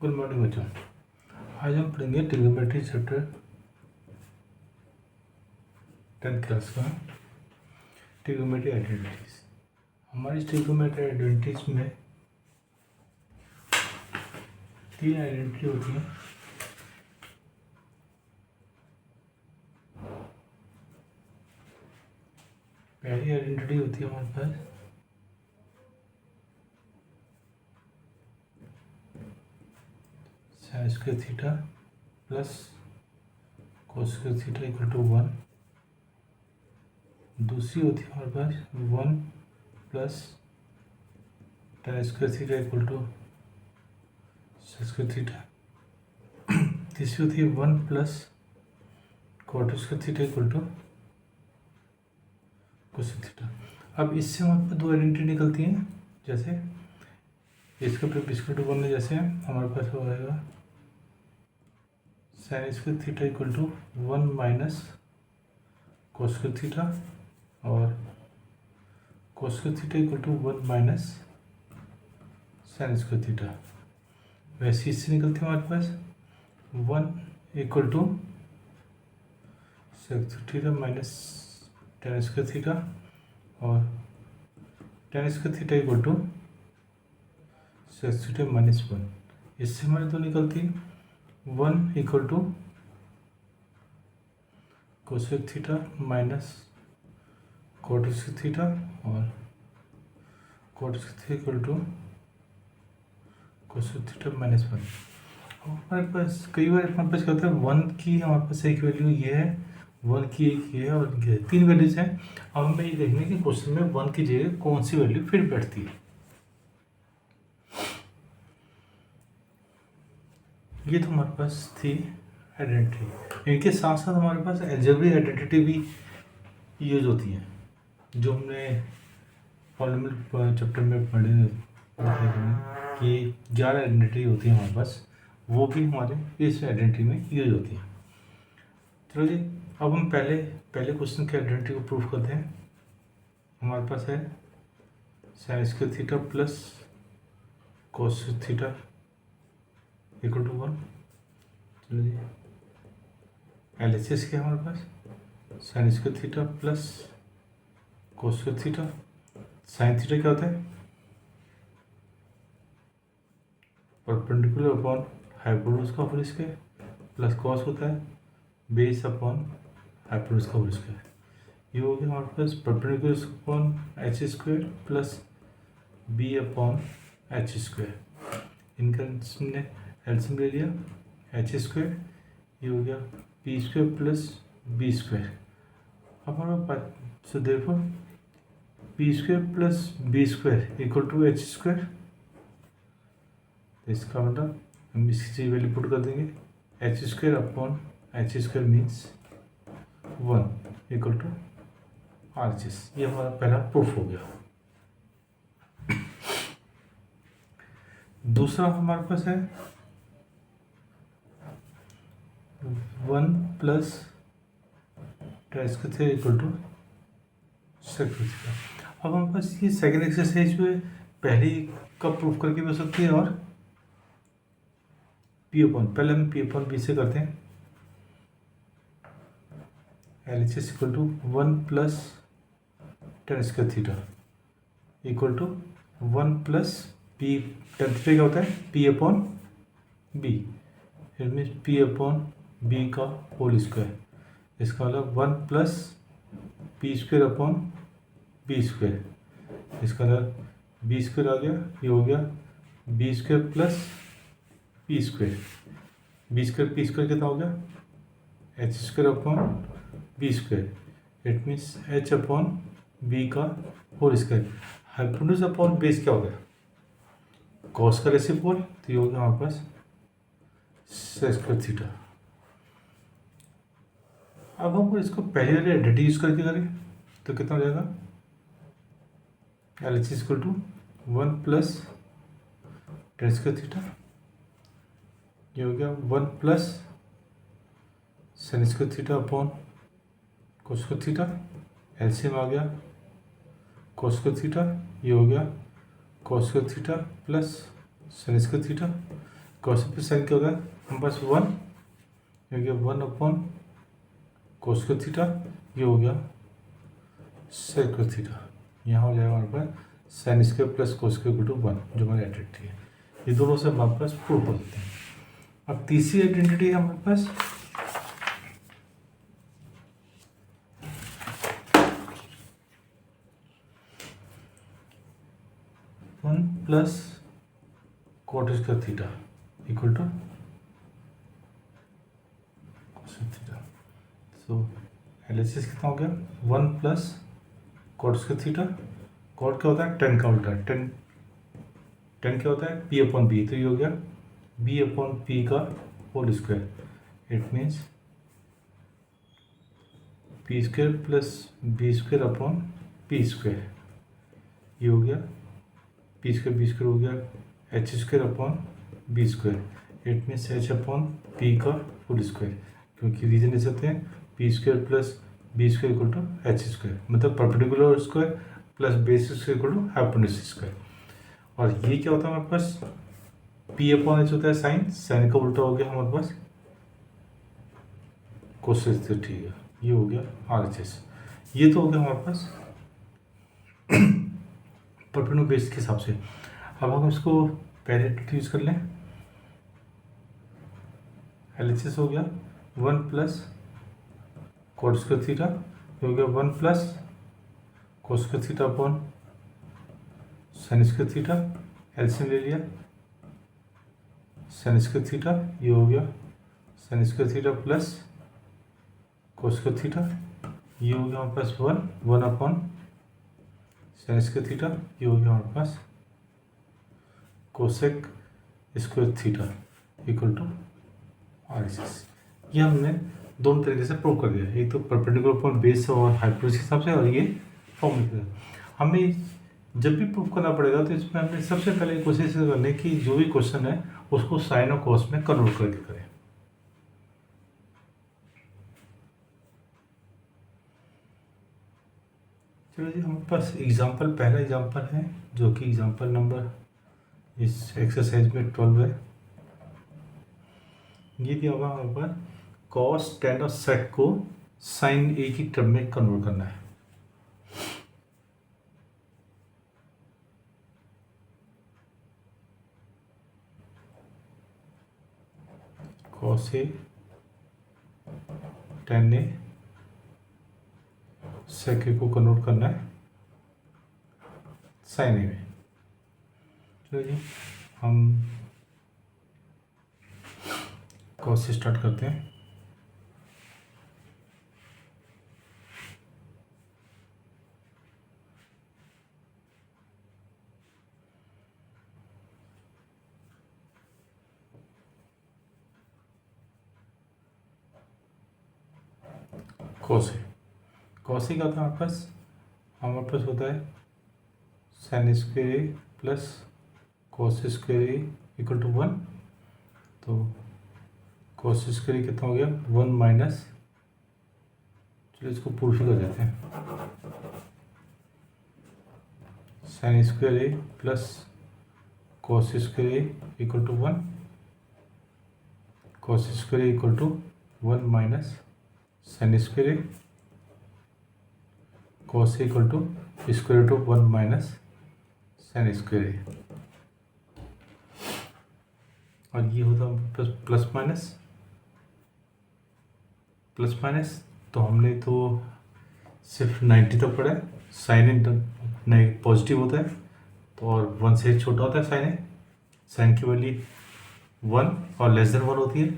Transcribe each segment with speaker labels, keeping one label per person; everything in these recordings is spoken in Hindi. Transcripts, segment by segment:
Speaker 1: गुड मॉर्निंग बच्चों। आज हम पढ़ेंगे ट्रिग्नोमेट्री चैप्टर 10th क्लास का ट्रिग्नोमेट्री आइडेंटिटीज। हमारी ट्रिग्नोमेट्री आइडेंटिटीज में 3 आइडेंटिटी होती हैं। पहली आइडेंटिटी होती है हमारे पास sine square theta plus cos square theta equal to 1। दूसरी होती है हमारे पास 1 plus tan square theta equal to sec square theta. तीसरी होती है 1 plus cot square theta equal to cosec theta. अब इससे हमारे पास 2 आइडेंटिटी निकलती हैं। जैसे इसका प्रिस्क्रिप्ट 1 में जैसे हमारे पास हो जाएगा sine square theta equal to 1 minus cos square theta और cos square theta equal to 1 minus sine square theta. वैसे इससे निकलती है हमारे पास 1 equal to sec theta minus tan square theta और tan square theta equal to sec theta minus 1। इससे हमारे तो निकलती है 1 equal to cosec theta minus cot square theta और cot square theta equal to cosec theta minus 1। हमारे पास कई बार हमारे पास क्या होता है 1 की हमारे पास एक वैल्यू ये है, 1 की एक ये है और ये 3 वैल्यूज हैं। अब हमें ये देखना है कि क्वेश्चन में 1 की जगह कौन सी वैल्यू फिट बैठती है। ये तो हमारे पास थी आइडेंटिटी। इनके साथ साथ हमारे पास अलजेब्रिक आइडेंटिटी भी यूज होती है, जो हमने पॉलिनोमियल चैप्टर में पढ़े कि 11 आइडेंटिटी होती है हमारे पास, वो भी हमारे इस आइडेंटिटी में यूज होती है। चलो जी, अब हम पहले क्वेश्चन की आइडेंटिटी को प्रूफ करते हैं। हमारे पास है sine square theta plus cos theta equal to 1। चलो जी, LHS क्या है हमारे पास sine square theta plus cos square theta. Sine theta क्या होता है परपेंडिकुलर अपॉन हाइपोटेन्यूज का होल स्क्वायर प्लस कॉस होता है बेस अपॉन हाइपोटेन्यूज का होल स्क्वायर। ये हो गया हमारे पास perpendicular upon H square plus B upon H square. इनका हमने एलसीएम ले लिया एच स्क्वायर, ये हो गया P square plus B square. अब हमारे पास so therefore P square plus B square equal to H square. तो इसका मतलब हम इसकी चीज वैल्यू पुट कर देंगे h square upon H square means 1 equal to RHS। ये हमारा पहला प्रूफ हो गया। दूसरा हमारे पास है 1 plus tan square theta equal to sec theta. अब हमारे पास ये सेकंड एक्सरसाइज में पहली का प्रूफ करके भी हो सकती है और पी अपॉन, पहले हम पी अपॉन बी से करते हैं। LHS equal to 1 plus tan square theta equal to 1 plus p. tan theta क्या होता है p upon b, it means p upon b का होल स्क्वायर। इसका मतलब 1 plus p square upon B square. इसका मतलब बी स्क्वायर आ गया, ये हो गया b square plus p square. B square p square कितना हो गया H square upon B square, it means H upon b का whole square. Hypotenuse upon base क्या हो गया कॉस का रेसिप्रोकल, तो ये हो गया हमारे पास सेक स्क्वायर थीटा। अब हम इसको पहले वाले आइडेंटिटी यूज करके करें तो कितना हो जाएगा LHS equal to 1 plus tan square theta, ये हो गया 1 plus sine square theta upon cos square theta. LCM आ गया कोस स्क्वायर थीटा, ये हो गया cos square theta plus sine square theta. Cos plus sine क्या होता है हमारे पास 1, ये हो गया 1 कोस स्क्वायर थीटा, ये हो गया सेक स्क्वायर थीटा। यहाँ हो जाएगा हमारे पास sine square plus cos square equal to 1, जो हमारी आइडेंटिटी है। ये दोनों से हमारे पास प्रूव हो जाते हैं। अब तीसरी आइडेंटिटी है हमारे पास 1 plus cot square theta equal to theta. So LHS कितना हो गया 1 plus cot square theta. Cot क्या होता है 10 का उल्टा, 10 क्या होता है पी अपॉन बी, तो ये हो गया बी अपॉन पी का whole square. It means P square plus B square upon P square, ये हो गया पी स्क्वायर बी स्क्वायर हो गया H square upon B square. It means H upon P का होल स्क्वायर, क्योंकि रीजन ऐसे होते हैं P square plus B square equal to H square, मतलब perpendicular square plus base square equal to hypotenuse square. और ये क्या होता है हमारे पास पी अपॉन एच होता है साइन, साइन का उल्टा हो गया हमारे पास कोसेक, ठीक है, ये हो गया आर एच एस। ये तो हो गया हमारे पास परपेंडिकुलर बेस के हिसाब से। अब हम इसको पहले यूज कर लें। एल एच एस हो गया 1 प्लस कॉट स्क्वायर थीटा, ये हो गया 1 plus cos square theta upon sine square theta, LCM ले लिया साइन स्क्वायर थीटा, ये हो गया sine square theta plus cos square theta, ये हो गया हमारे पास 1 अपॉन साइन स्क्वायर थीटा, ये हो गया हमारे पास cosec square theta equal to R H S. ये हमने दोनों तरीके से प्रूव कर दिया, एक तो परपेंडिकुलर अपॉन बेस और हाइपोटेन्यूज के हिसाब से, और ये फॉर्मूला। हमें जब भी प्रूव करना पड़ेगा तो इसमें हमने सबसे पहले कोशिश करने की जो भी क्वेश्चन है उसको साइन और कॉस में कन्वर्ट करके करें। चलो जी, हमारे पास एग्जांपल, पहला एग्जांपल है जो कि एग्जांपल नंबर इस एक्सरसाइज में 12 है। ये दिया हुआ हमारे पास कॉस टेन और सेक को साइन ए की टर्म में कन्वर्ट करना है। कॉस ए टेन ए सेक ए को कन्वर्ट करना है साइन ए में। चलो जी, हम कॉस से स्टार्ट करते हैं। कॉस ए क्या होता है हमारे पास होता है sine square A plus cos square A equal to 1। तो कॉस स्क्वायर ए कितना हो गया 1 माइनस, चलो इसको प्रूफ कर देते हैं, sine square A plus cos square A equal to 1, cos square A equal to 1 minus sine square A, cos A equal to square root of 1 minus sine square A. और ये होता है प्लस माइनस, तो हमने तो सिर्फ 90 तक पढ़ा है। साइन ए पॉजिटिव होता है तो, और 1 से छोटा होता है साइन ए, साइन की वैल्यू 1 और लेस देन 1 होती है,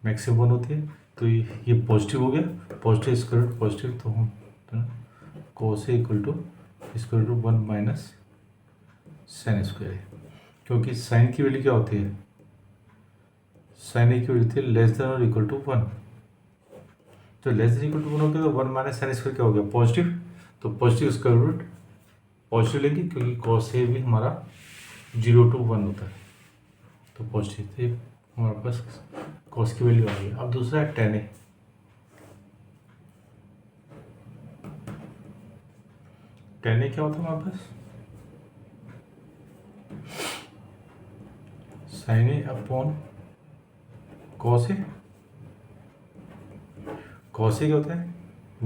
Speaker 1: मैक्सिमम 1 होती है। तो ये पॉजिटिव हो गया, पॉजिटिव स्क्वायर रूट पॉजिटिव, तो हम cos A equal to square root 1 minus sine square A, क्योंकि साइन की वैल्यू क्या होती है, साइन ए की वैल्यू होती है लेस देन और इक्वल टू 1। तो लेस देन इक्वल टू 1 हो गया तो 1 माइनस साइन स्क्वायर क्या हो गया पॉजिटिव, तो पॉजिटिव स्क्वायर रूट पॉजिटिव लेंगे क्योंकि कॉस ए भी हमारा 0 to 1 होता है, तो पॉजिटिव, तो ये हमारे पास कॉस की वैल्यू आ गई। अब दूसरा है टेन ए। टेन ए क्या होता है हमारे पास sign A upon cos A. Cos ए क्या होता है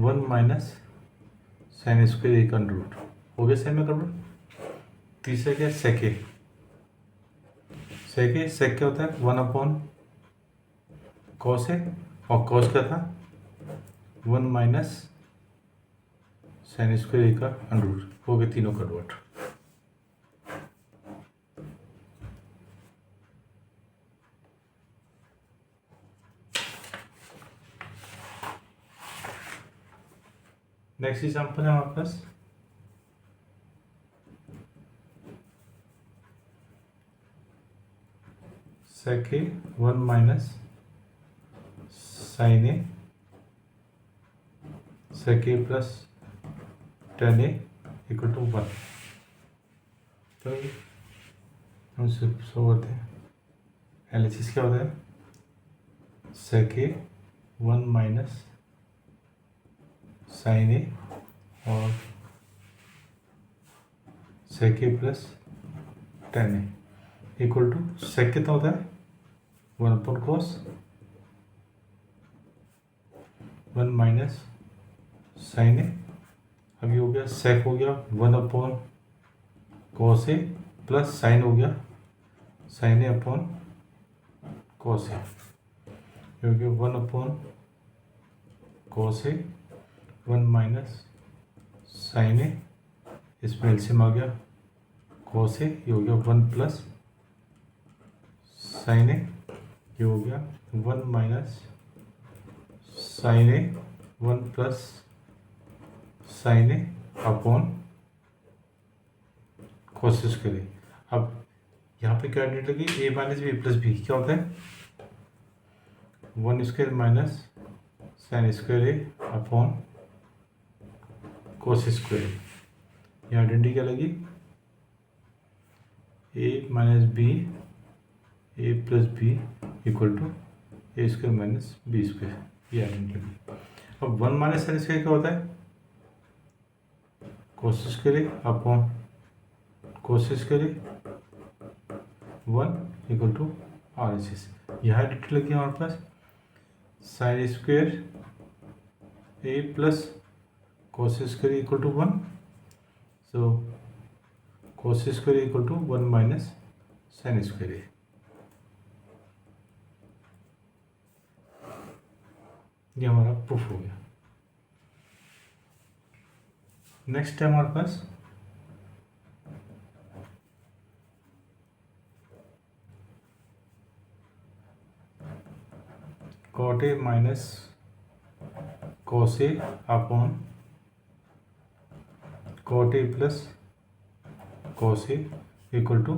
Speaker 1: 1 माइनस साइन स्क्वायर ए का अंडर रूट। हो गया साइन में कन्वर्ट। तीसरा क्या है सेक ए। सेक क्या होता है 1 अपॉन कॉस ए, और कॉस क्या था 1 माइनस साइन स्क्वायर ए का अंडर रूट। हो गए तीनों कन्वर्ट। नेक्स्ट एग्जाम्पल है हमारे पास sec a 1 minus sine a sec A plus tan A equal to 1। तो हम सिर्फ सो करते हैं। एलएचएस क्या होता है सेक ए 1 माइनस साइन ए और sec A plus tan A equal to sec कितना होता है 1 upon cos 1 minus sine A. अब ये हो गया सेक हो गया 1 upon cos A plus sine हो गया sine A upon cos A. ये हो गया 1 upon cos A 1 minus sine A, इसमें एलसीएम आ गया कॉस ए। ये हो गया 1 प्लस साइन ए। ये हो गया 1 minus sine A 1 plus sine A upon कोशिश करें। अब यहाँ पे क्या डेट लगी A minus B plus B क्या होता है 1 square minus sine square A upon cos square. यहाँ आइडेंटिटी क्या लगी A minus B A plus B equal to A square minus B square. ये आइडेंटिटी लगी। अब 1 माइनस साइन स्क्वायर क्या होता है cos square upon cos square 1 equal to R H S. यहाँ आइडेंटिटी लगी हमारे पास sine square A plus cos square equal to 1। So cos square equal to 1 minus sine square A. ये हमारा प्रूफ हो गया। नेक्स्ट है हमारे पास cot A minus cos A upon cot A plus cos A equal to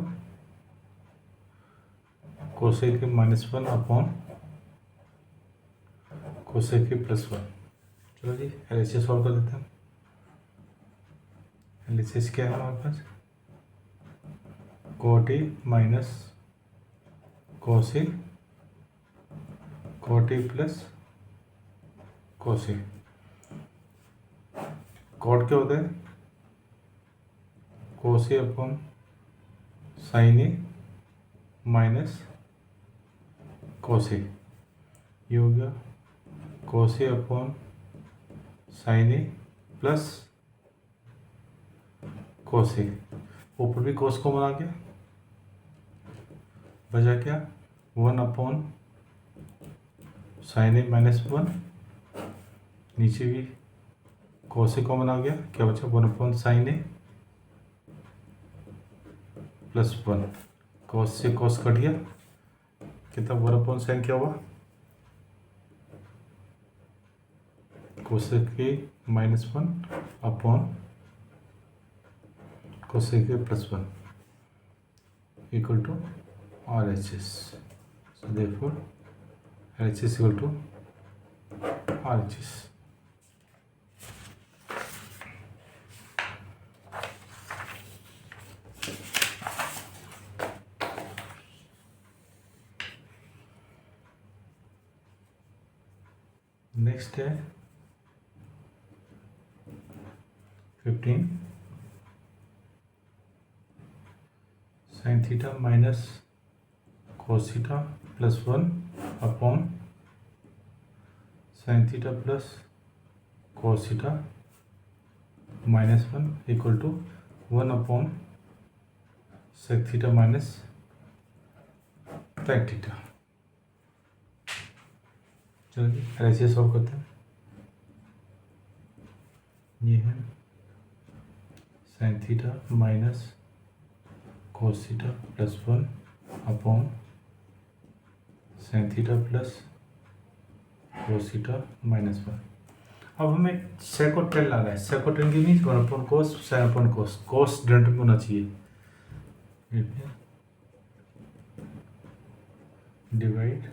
Speaker 1: cos A के -1 अपॉन कोसेक के +1। चलो जी एलएचएस सॉल्व कर देते हैं। एलएचएस क्या है हमारे पास cot A minus cos A cot A plus cos A. Cot क्या होता है cos A upon sine A minus cos A. ये हो गया cos A upon sine A plus cos A. ऊपर भी कॉस कॉमन आ गया, बचा क्या 1 अपॉन साइन ए -1। नीचे भी कॉस ए कॉमन आ गया, क्या बचा 1 अपॉन साइन ए +1। कॉस से कॉस कट गया, कितना 1 अपॉन साइन क्या हुआ कोसेक के -1 अपॉन कोसेक के +1 equal to RHS। So therefore RHS equal to RHS। Next है 15 sin theta minus cos theta plus 1 upon sin theta plus cos theta minus 1 equal to 1 upon sec theta minus tan theta. चलिए ऐसे सॉल्व करते हैं। ये है sin theta minus cos theta plus 1 upon sin theta plus cos theta minus 1। अब हमें sec और tan लाना है। sec और tan की means 1 upon cos sin upon cos, cos denominator में होना चाहिए। Divide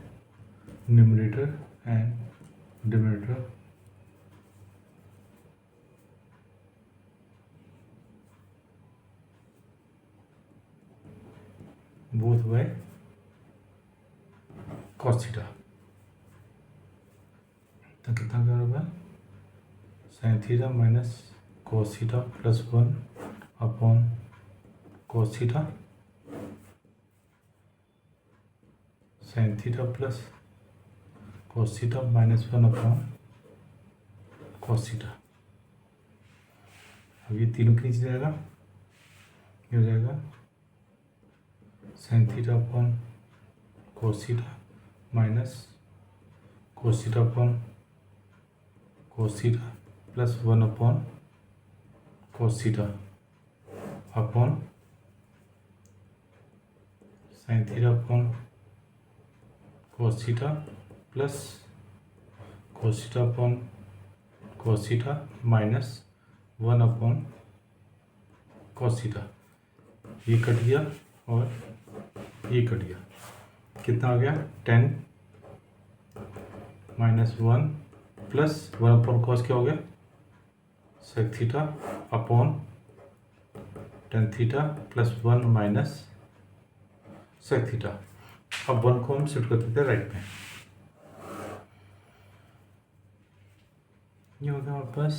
Speaker 1: numerator and denominator both by cos theta. तो कितना क्या होगा sin theta minus cos theta plus 1 upon cos theta sin theta plus cos theta minus 1 upon cos theta. अब ये तीनों के नीचे जाएगा, ये हो जाएगा sin theta upon cos theta minus cos theta upon cos theta plus 1 upon cos theta upon sin theta upon cos theta plus cos theta upon cos theta minus 1 upon cos theta. ये कट गया और ये कट गया। कितना आ गया 10 माइनस 1 प्लस 1 अपॉन cos क्या हो गया sec theta upon tan theta plus 1 minus sec theta. अब 1 को हम शिफ्ट कर देते हैं राइट में। ये होगा हमारे पास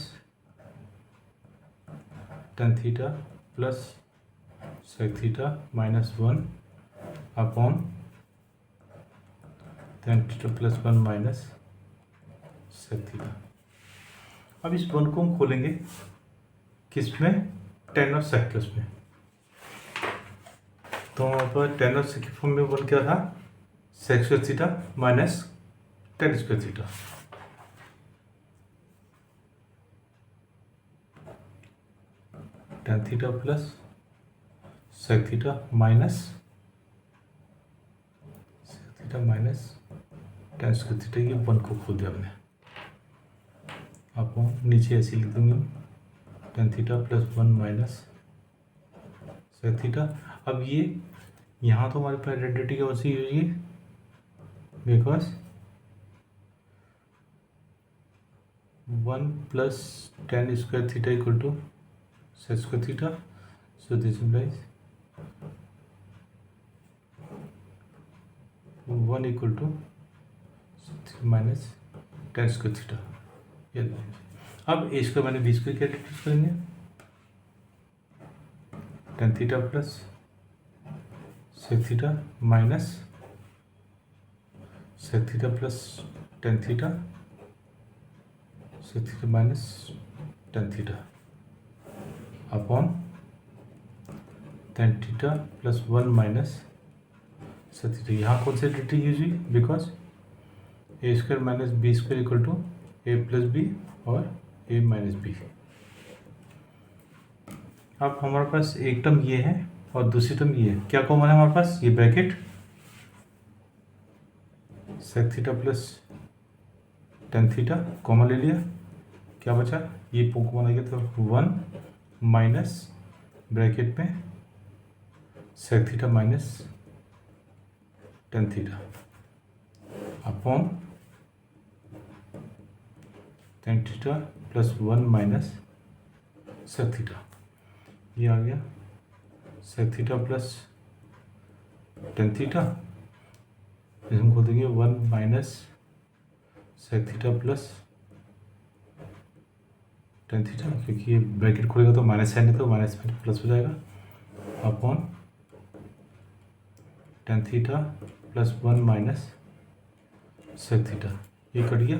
Speaker 1: tan theta plus sec theta minus 1 upon tan theta plus 1 minus sec theta. अब इस 1 को हम खोलेंगे किस में tan और sec के उसमें। तो वहाँ पर tan और sec के फॉर्म में 1 क्या था sec square theta minus tan square theta. tan theta plus sec theta minus sec theta minus tan square theta. ये 1 को खोल दिया हमने। आपको नीचे ऐसे लिख दूंगे tan theta plus 1 minus sec theta. अब ये यहाँ तो हमारे पास आइडेंटिटी क्या वैसी हुई है because 1 plus tan square theta equal to sec square theta. So this implies 1 equal to minus tan square theta. अब a square minus B square क्या डिफ्यूज करेंगे tan theta plus sec theta minus sec theta plus tan theta sec theta minus tan theta upon tan theta plus 1 minus sec theta. यहाँ कौन सी आइडेंटिटी यूज हुई because a square minus B square equal to a plus b और ए माइनस बी। अब हमारे पास एक टर्म ये है और दूसरी टर्म ये है। क्या कॉमन है हमारे पास ये bracket sec theta plus tan theta common ले लिया। क्या बचा ये कॉमन आ गया तो 1 माइनस ब्रैकेट में sec theta minus tan theta upon tan theta plus 1 minus sec theta. ये आ गया sec theta plus tan theta. हम खोल देंगे 1 minus sec theta plus tan theta क्योंकि ये ब्रैकेट खुलेगा तो माइनस साइन है तो माइनस में प्लस हो जाएगा upon tan theta plus 1 minus sec theta, ये कट गया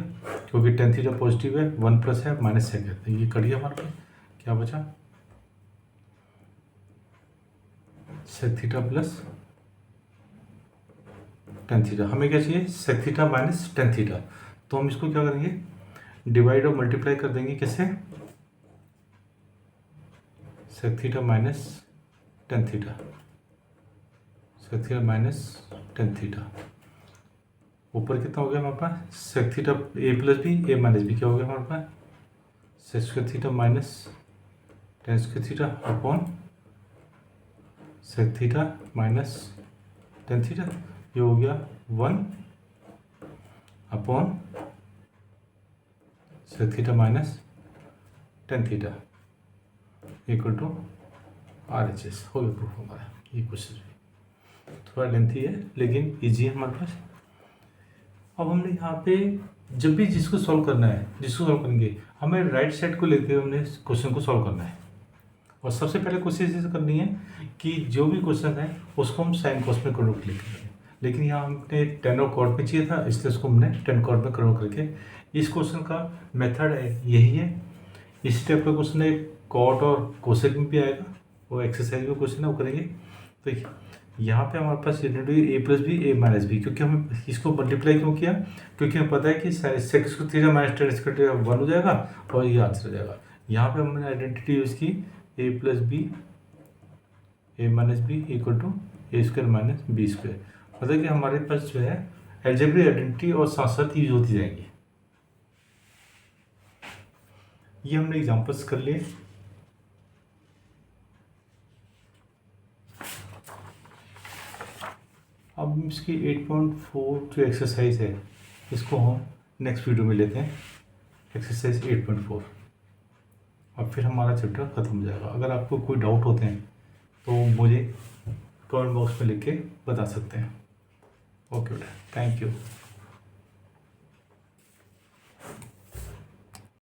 Speaker 1: क्योंकि टेन थीटा पॉजिटिव है, 1 प्लस है माइनस सेक है, तो ये कट गया हमारे पास। क्या बचा? Sec theta plus tan theta. हमें क्या चाहिए? Sec theta minus tan theta. तो हम इसको क्या करेंगे? डिवाइड और मल्टीप्लाई कर देंगे। कैसे? Sec theta minus tan theta, sec theta minus tan theta. ऊपर कितना हो गया हमारे पास? Sec theta A plus B, A minus B. क्या हो गया हमारे पास? Sec square theta minus tan square theta upon sec theta minus tan theta. ये हो गया 1 upon sec theta minus tan theta equal to RHS। हो गया प्रूफ हमारा। ये क्वेश्चन भी थोड़ा लेंथी है लेकिन इजी है हमारे पास। अब हमने यहाँ पे जब भी जिसको सॉल्व करना है, जिसको सॉल्व करेंगे, हमें राइट साइड को लेकर हमने क्वेश्चन को सॉल्व करना है। और सबसे पहले कोशिश ये करनी है कि जो भी क्वेश्चन है उसको हम साइन कॉस में कन्वर्ट करें। लेकिन यहाँ हमने टेन और कॉट में चाहिए था, इसलिए उसको हमने टेन कॉट में कन्वर्ट करके इस क्वेश्चन का मेथड है यही है। इस टाइप का क्वेश्चन है, कॉट और कोसेक में भी आएगा, वो एक्सरसाइज में क्वेश्चन है वो करेंगे। तो यहाँ पे हमारे पास ए plus B A minus B, क्योंकि हम इसको मल्टीप्लाई क्यों किया? क्योंकि हमें पता है कि sec square theta minus tan square theta 1 हो जाएगा और ये आंसर हो जाएगा। यहाँ पे हमने आइडेंटिटी यूज़ की A plus B A minus B equal to A square minus B square. मतलब कि हमारे पास जो है अलजेब्रिक आइडेंटिटी और साथ साथ यूज होती जाएंगी। ये हमने एग्जांपल्स कर लिए। अब इसकी 8.4 जो एक्सरसाइज है इसको हम नेक्स्ट वीडियो में लेते हैं, एक्सरसाइज 8.4। अब फिर हमारा चैप्टर ख़त्म हो जाएगा। अगर आपको कोई डाउट होते हैं तो मुझे कमेंट बॉक्स में लिख के बता सकते हैं। ओके बेटा, थैंक यू।